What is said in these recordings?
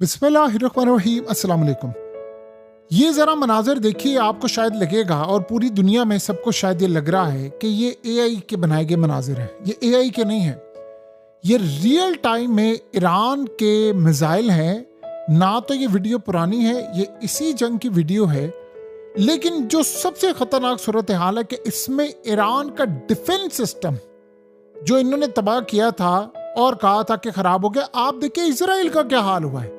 बिस्मिल्लाहिर्रहमानिर्रहीम, अस्सलाम वालेकुम। ये ज़रा मनाज़र देखिए, आपको शायद लगेगा और पूरी दुनिया में सबको शायद ये लग रहा है कि ये एआई के बनाए गए मनाज़र हैं। ये एआई के नहीं हैं, ये रियल टाइम में ईरान के मिसाइल हैं। ना तो ये वीडियो पुरानी है, ये इसी जंग की वीडियो है। लेकिन जो सबसे ख़तरनाक सूरत हाल है कि इसमें ईरान का डिफेंस सिस्टम जो इन्होंने तबाह किया था और कहा था कि ख़राब हो गया। आप देखिए इजराइल का क्या हाल हुआ है।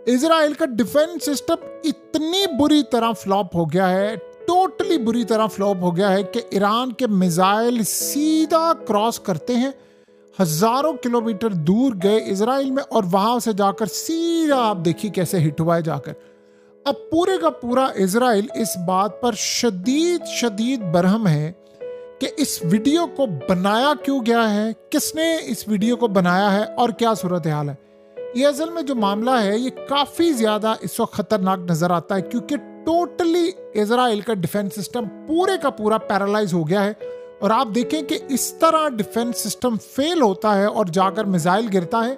इजराइल का डिफेंस सिस्टम इतनी बुरी तरह फ्लॉप हो गया है, टोटली बुरी तरह फ्लॉप हो गया है कि ईरान के मिसाइल सीधा क्रॉस करते हैं, हजारों किलोमीटर दूर गए इजराइल में और वहां से जाकर सीधा आप देखिए कैसे हिट हुआ है जाकर। अब पूरे का पूरा इजराइल इस बात पर शदीद बरहम है कि इस वीडियो को बनाया क्यों गया है, किसने इस वीडियो को बनाया है और क्या सूरत हाल है। ये असल में जो मामला है ये काफ़ी ज़्यादा इस वक्त ख़तरनाक नज़र आता है, क्योंकि टोटली इजराइल का डिफेंस सिस्टम पूरे का पूरा पैरालाइज हो गया है। और आप देखें कि इस तरह डिफेंस सिस्टम फेल होता है और जाकर मिसाइल गिरता है।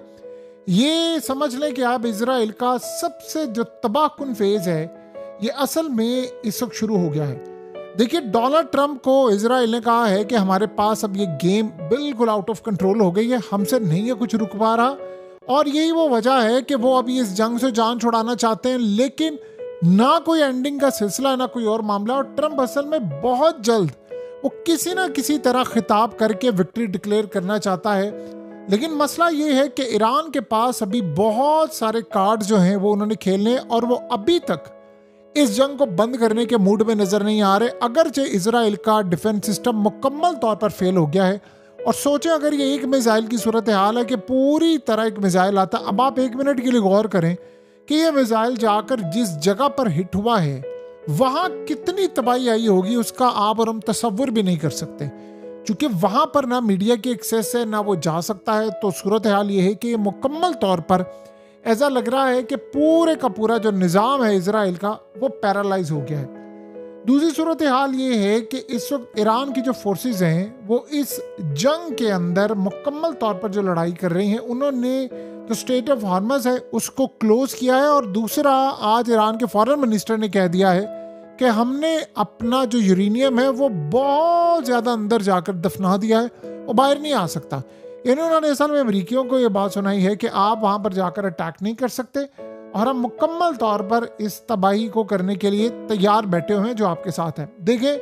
ये समझ लें कि आप इजराइल का सबसे जो तबाहकुन फेज है ये असल में इस वक्त शुरू हो गया है। देखिए, डोनाल्ड ट्रंप को इजराइल ने कहा है कि हमारे पास अब ये गेम बिल्कुल आउट ऑफ कंट्रोल हो गई है, हमसे नहीं है कुछ रुक पा रहा। और यही वो वजह है कि वो अभी इस जंग से जान छुड़ाना चाहते हैं, लेकिन ना कोई एंडिंग का सिलसिला ना कोई और मामला। और ट्रंप असल में बहुत जल्द वो किसी ना किसी तरह खिताब करके विक्ट्री डिक्लेयर करना चाहता है। लेकिन मसला ये है कि ईरान के पास अभी बहुत सारे कार्ड जो हैं वो उन्होंने खेलने और वो अभी तक इस जंग को बंद करने के मूड में नजर नहीं आ रहे। अगरचे इजराइल का डिफेंस सिस्टम मुकम्मल तौर पर फेल हो गया है। और सोचें, अगर ये एक मिसाइल की सूरत हाल है कि पूरी तरह एक मिसाइल आता, अब आप एक मिनट के लिए गौर करें कि ये मिसाइल जाकर जिस जगह पर हिट हुआ है वहां कितनी तबाही आई होगी, उसका आप और हम तसव्वुर भी नहीं कर सकते। क्योंकि वहां पर ना मीडिया की एक्सेस है ना वो जा सकता है। तो सूरत हाल ये है कि ये मुकम्मल तौर पर ऐसा लग रहा है कि पूरे का पूरा जो निज़ाम है इजराइल का वो पैरालाइज हो गया है। दूसरी सूरत हाल ये है कि इस वक्त ईरान की जो फोर्सेस हैं वो इस जंग के अंदर मुकम्मल तौर पर जो लड़ाई कर रही हैं, उन्होंने जो स्टेट ऑफ हॉर्मज़ है उसको क्लोज किया है। और दूसरा, आज ईरान के फॉरेन मिनिस्टर ने कह दिया है कि हमने अपना जो यूरेनियम है वो बहुत ज़्यादा अंदर जाकर दफना दिया है, वो बाहर नहीं आ सकता। इन्होंने असल में अमरीकियों को ये बात सुनाई है कि आप वहाँ पर जाकर अटैक नहीं कर सकते और हम मुकम्मल तौर पर इस तबाही को करने के लिए तैयार बैठे हुए हैं जो आपके साथ है। देखिए,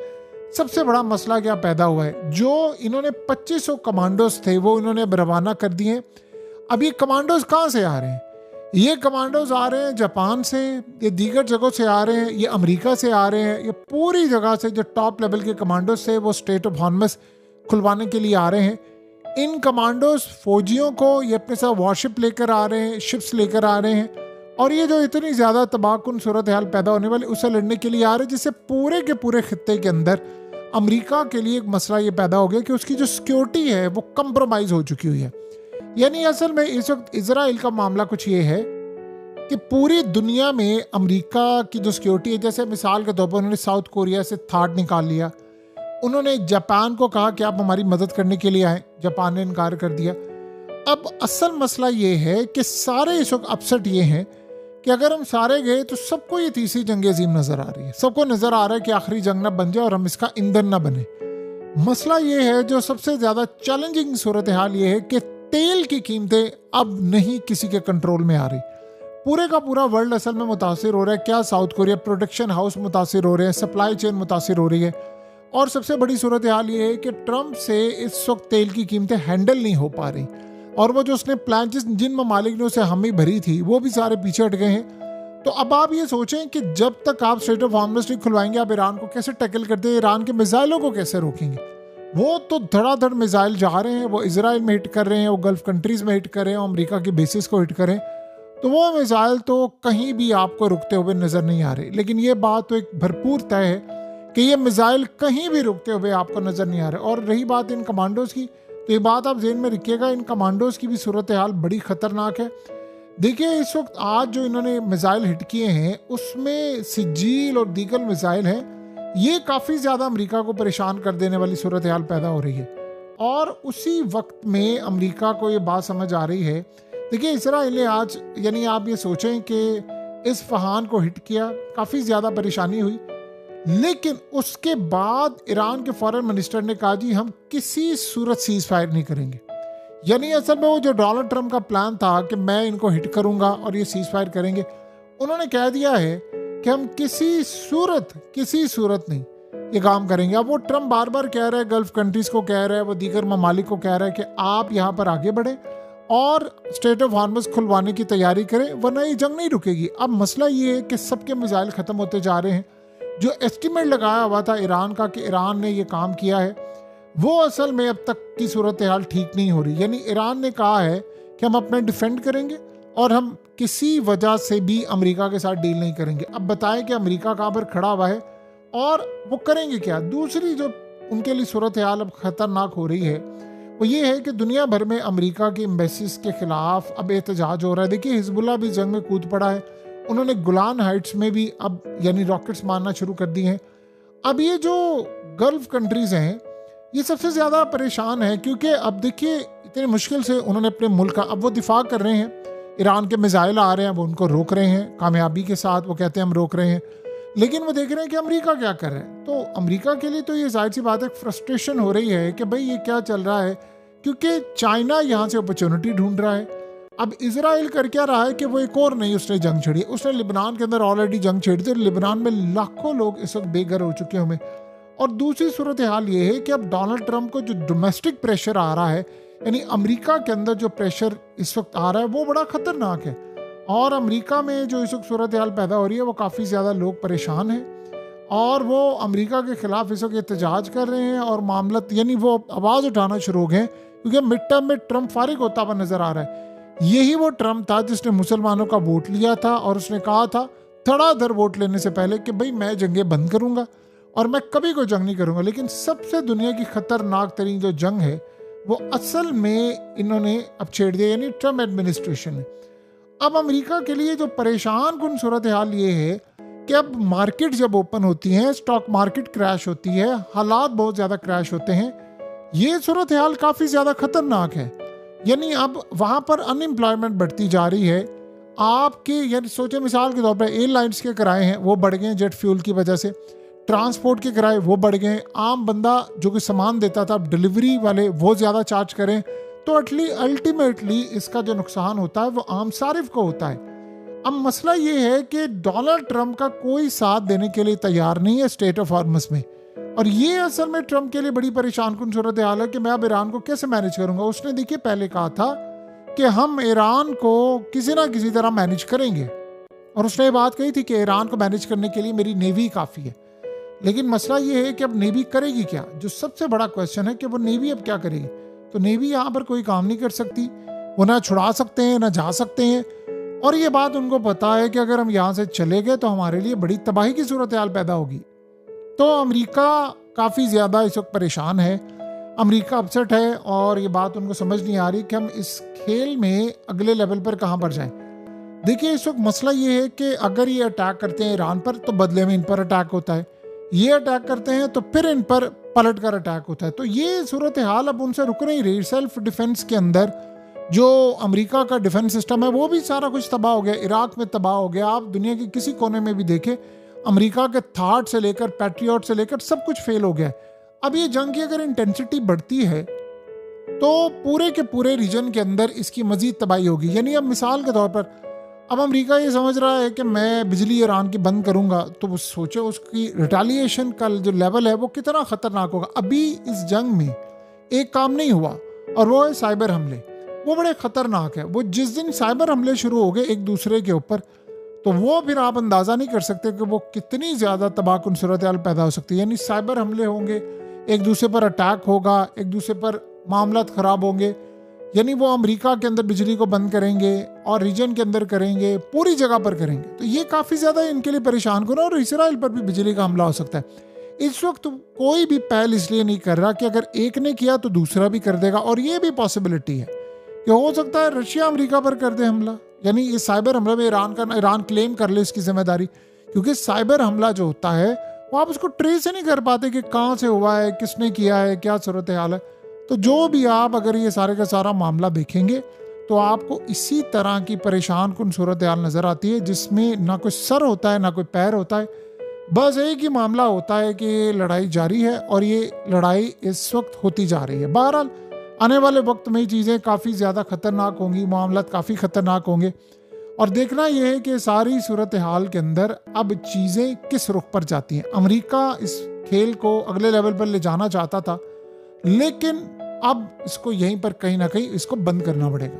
सबसे बड़ा मसला क्या पैदा हुआ है, जो इन्होंने 2500 कमांडोज थे वो इन्होंने रवाना कर दिए। अब ये कमांडोज कहाँ से आ रहे हैं? ये कमांडोज आ रहे हैं जापान से, ये दीगर जगहों से आ रहे हैं, ये अमेरिका से आ रहे हैं। ये पूरी जगह से जो टॉप लेवल के कमांडोज थे वो स्टेट ऑफ हॉर्मज़ खुलवाने के लिए आ रहे हैं। इन कमांडोज फौजियों को ये अपने साथ वॉरशिप लेकर आ रहे हैं, शिप्स लेकर आ रहे हैं। और ये जो इतनी ज़्यादा तबाहकुन सूरत हाल पैदा होने वाली उससे लड़ने के लिए आ रहे हैं, जिससे पूरे के पूरे खित्ते के अंदर अमेरिका के लिए एक मसला ये पैदा हो गया कि उसकी जो सिक्योरिटी है वो कंप्रोमाइज़ हो चुकी हुई है। यानी असल में इस वक्त इजराइल का मामला कुछ ये है कि पूरी दुनिया में अमेरिका की जो सिक्योरिटी है, जैसे मिसाल के तौर पर उन्होंने साउथ कोरिया से थाड निकाल लिया, उन्होंने जापान को कहा कि आप हमारी मदद करने के लिए आए, जापान ने इनकार कर दिया। अब असल मसला ये है कि सारे इस वक्त अपसेट ये हैं कि अगर हम सारे गए तो सबको ये तीसरी जंग अजीम नजर आ रही है, सबको नजर आ रहा है कि आखिरी जंग ना बन जाए और हम इसका ईंधन ना बने। मसला ये है, जो सबसे ज्यादा चैलेंजिंग सूरत हाल ये है कि तेल की कीमतें अब नहीं किसी के कंट्रोल में आ रही। पूरे का पूरा वर्ल्ड असल में मुतासिर हो रहा है। क्या साउथ कोरिया प्रोडक्शन हाउस मुतासिर हो रहे हैं, सप्लाई चेन मुतासिर हो रही है। और सबसे बड़ी सूरत हाल ये है कि ट्रंप से इस वक्त तेल की कीमतें हैंडल नहीं हो पा रही और वो जो उसने प्लान जिन ममालिक ने उसे हामी भरी थी वो भी सारे पीछे हट गए हैं। तो अब आप ये सोचें कि जब तक आप स्टेट ऑफ हॉर्मज़ नहीं खुलवाएंगे, आप ईरान को कैसे टैकल करते हैं, ईरान के मिसाइलों को कैसे रोकेंगे? वो तो धड़ाधड़ मिसाइल जा रहे हैं, वो इजराइल में हिट कर रहे हैं, वो गल्फ कंट्रीज़ में हिट कर रहे हैं, अमेरिका के बेसिस को हिट करें, तो वो मिसाइल तो कहीं भी आपको रुकते हुए नज़र नहीं आ रहे। लेकिन ये बात तो एक भरपूर तय है कि ये मिसाइल कहीं भी रुकते हुए आपको नज़र नहीं आ रहे। और रही बात इन कमांडोज़ की, तो ये बात आप ज़हन में रखिएगा, इन कमांडोज़ की भी सूरत हाल बड़ी ख़तरनाक है। देखिए, इस वक्त आज जो इन्होंने मिसाइल हिट किए हैं उसमें सिजील और दीगर मिसाइल हैं, ये काफ़ी ज़्यादा अमेरिका को परेशान कर देने वाली सूरत हाल पैदा हो रही है। और उसी वक्त में अमेरिका को ये बात समझ आ रही है देखिए इसराइल ने आज, यानी आप ये सोचें कि इस फहान को हिट किया, काफ़ी ज़्यादा परेशानी हुई, लेकिन उसके बाद ईरान के फॉरेन मिनिस्टर ने कहा जी हम किसी सूरत सीज फायर नहीं करेंगे। यानी असल में वो जो डोनाल्ड ट्रंप का प्लान था कि मैं इनको हिट करूंगा और ये सीज फायर करेंगे, उन्होंने कह दिया है कि हम किसी सूरत नहीं ये काम करेंगे। अब वो ट्रंप बार बार कह रहा है, गल्फ कंट्रीज को कह रहा है, वो दीगर ममालिक को कह रहा है कि आप यहाँ पर आगे बढ़े और स्टेट ऑफ हार्मस खुलवाने की तैयारी करें, वरना ये जंग नहीं रुकेगी। अब मसला ये है कि सबके मिसाइल ख़त्म होते जा रहे हैं। जो एस्टिमेट लगाया हुआ था ईरान का कि ईरान ने ये काम किया है, वो असल में अब तक की सूरत हाल ठीक नहीं हो रही। यानी ईरान ने कहा है कि हम अपने डिफेंड करेंगे और हम किसी वजह से भी अमेरिका के साथ डील नहीं करेंगे। अब बताएं कि अमेरिका कहाँ पर खड़ा हुआ है और वो करेंगे क्या। दूसरी जो उनके लिए सूरत हाल अब ख़तरनाक हो रही है वो ये है कि दुनिया भर में अमेरिका की एम्बेसीज के खिलाफ अब एहतजाज हो रहा है। देखिए हिजबुल्लाह भी जंग में कूद पड़ा है, उन्होंने गुलान हाइट्स में भी अब यानी रॉकेट्स मारना शुरू कर दिए हैं। अब ये जो गल्फ कंट्रीज़ हैं ये सबसे ज़्यादा परेशान है, क्योंकि अब देखिए इतने मुश्किल से उन्होंने अपने मुल्क का, अब वो दिफा कर रहे हैं, ईरान के मिसाइल आ रहे हैं वो उनको रोक रहे हैं कामयाबी के साथ, वो कहते हैं हम रोक रहे हैं, लेकिन वो देख रहे हैं कि अमेरिका क्या कर रहा है। तो अमेरिका के लिए तो ये जाहिर सी बात है, फ्रस्ट्रेशन हो रही है कि भाई ये क्या चल रहा है, क्योंकि चाइना यहाँ से अपॉर्चुनिटी ढूंढ रहा है। अब इजराइल कर क्या रहा है कि वो एक और नहीं उसने जंग छेड़ी, उसने लिबनान के अंदर ऑलरेडी जंग छेड़ी थी, लिबनान में लाखों लोग इस वक्त बेघर हो चुके हैं। और दूसरी सूरत हाल ये है कि अब डोनाल्ड ट्रंप को जो डोमेस्टिक प्रेशर आ रहा है, यानी अमेरिका के अंदर जो प्रेशर इस वक्त आ रहा है वो बड़ा खतरनाक है। और अमेरिका में जो इस वक्त सूरत हाल पैदा हो रही है वो काफ़ी ज़्यादा लोग परेशान हैं और वो अमेरिका के खिलाफ इस वक्त एहतजाज कर रहे हैं और मामला यानी वो आवाज़ उठाना शुरू हो गए, क्योंकि मिड टर्म में ट्रंप फारिग होता हुआ नजर आ रहा है। यही वो ट्रंप था जिसने मुसलमानों का वोट लिया था और उसने कहा था धड़ाधड़ वोट लेने से पहले कि भाई मैं जंगें बंद करूंगा और मैं कभी कोई जंग नहीं करूंगा। लेकिन सबसे दुनिया की खतरनाक तरीन जो जंग है वो असल में इन्होंने अब छेड़ दिया, यानी ट्रंप एडमिनिस्ट्रेशन ने। अब अमेरिका के लिए जो परेशान कुन सूरत हाल ये है कि अब मार्केट जब ओपन होती हैं, स्टॉक मार्केट क्रैश होती है, हालात बहुत ज़्यादा क्रैश होते हैं, ये सूरत हाल काफ़ी ज़्यादा खतरनाक है। यानी अब वहाँ पर अनएम्प्लॉयमेंट बढ़ती जा रही है। आपके यानी सोचे मिसाल के तौर पर एयरलाइंस के किराए हैं वो बढ़ गए जेट फ्यूल की वजह से, ट्रांसपोर्ट के किराए वो बढ़ गए, आम बंदा जो कि सामान देता था डिलीवरी वाले वो ज़्यादा चार्ज करें, तो अल्टीमेटली इसका जो नुकसान होता है वो आम सारिफ को होता है। अब मसला ये है कि डोनाल्ड ट्रंप का कोई साथ देने के लिए तैयार नहीं है स्टेट ऑफ हार्मस में, और ये असल में ट्रंप के लिए बड़ी परेशान कुन सूरत हाल है कि मैं अब ईरान को कैसे मैनेज करूंगा। उसने देखिए पहले कहा था कि हम ईरान को किसी ना किसी तरह मैनेज करेंगे, और उसने ये बात कही थी कि ईरान को मैनेज करने के लिए मेरी नेवी काफ़ी है। लेकिन मसला ये है कि अब नेवी करेगी क्या, जो सबसे बड़ा क्वेश्चन है कि वो नेवी अब क्या करेगी। तो नेवी यहाँ पर कोई काम नहीं कर सकती, वो ना छुड़ा सकते हैं ना जा सकते हैं, और ये बात उनको पता है कि अगर हम यहाँ से चले गए तो हमारे लिए बड़ी तबाही की सूरत हाल पैदा होगी। तो अमेरिका काफ़ी ज़्यादा इस वक्त परेशान है, अमेरिका अपसेट है, और ये बात उनको समझ नहीं आ रही कि हम इस खेल में अगले लेवल पर कहाँ पर जाएं। देखिए इस वक्त मसला ये है कि अगर ये अटैक करते हैं ईरान पर तो बदले में इन पर अटैक होता है, ये अटैक करते हैं तो फिर इन पर पलट कर अटैक होता है। तो ये सूरत हाल अब उनसे रुक नहीं रही। सेल्फ डिफेंस के अंदर जो अमेरिका का डिफेंस सिस्टम है वो भी सारा कुछ तबाह हो गया, इराक में तबाह हो गया। आप दुनिया के किसी कोने में भी देखें, अमेरिका के थाट से लेकर पैट्रियट से लेकर सब कुछ फेल हो गया। अब ये जंग की अगर इंटेंसिटी बढ़ती है तो पूरे के पूरे रीजन के अंदर इसकी मजीद तबाही होगी। यानी अब मिसाल के तौर पर अब अमेरिका ये समझ रहा है कि मैं बिजली ईरान की बंद करूंगा, तो वो सोचे उसकी रिटेलिएशन का जो लेवल है वो कितना खतरनाक होगा। अभी इस जंग में एक काम नहीं हुआ और वो है साइबर हमले, वो बड़े खतरनाक है। वो जिस दिन साइबर हमले शुरू हो गए एक दूसरे के ऊपर, तो वो फिर आप अंदाज़ा नहीं कर सकते कि वो कितनी ज़्यादा तबाहकुन सूरत हाल पैदा हो सकती है। यानी साइबर हमले होंगे, एक दूसरे पर अटैक होगा, एक दूसरे पर मामला ख़राब होंगे। यानी वो अमेरिका के अंदर बिजली को बंद करेंगे और रीजन के अंदर करेंगे, पूरी जगह पर करेंगे। तो ये काफ़ी ज़्यादा इनके लिए परेशान करो, और इसराइल पर भी बिजली का हमला हो सकता है। इस वक्त कोई भी पहल इसलिए नहीं कर रहा कि अगर एक ने किया तो दूसरा भी कर देगा, और ये भी पॉसिबिलिटी है कि हो सकता है रशिया अमेरिका पर कर दे हमला। यानी इस साइबर हमले में ईरान क्लेम कर ले इसकी जिम्मेदारी, क्योंकि साइबर हमला जो होता है वो आप उसको ट्रेस ही नहीं कर पाते कि कहाँ से हुआ है, किसने किया है, क्या सूरत हाल है। तो जो भी आप अगर ये सारे का सारा मामला देखेंगे तो आपको इसी तरह की परेशान कुन सूरत हाल नज़र आती है जिसमें ना कोई सर होता है ना कोई पैर होता है। बस एक ही मामला होता है कि लड़ाई जारी है और ये लड़ाई इस वक्त होती जा रही है। बहरहाल आने वाले वक्त में चीज़ें काफ़ी ज़्यादा ख़तरनाक होंगी, मामला काफ़ी ख़तरनाक होंगे और देखना यह है कि सारी सूरत हाल के अंदर अब चीज़ें किस रुख पर जाती हैं। अमेरिका इस खेल को अगले लेवल पर ले जाना चाहता था, लेकिन अब इसको यहीं पर कहीं ना कहीं इसको बंद करना पड़ेगा।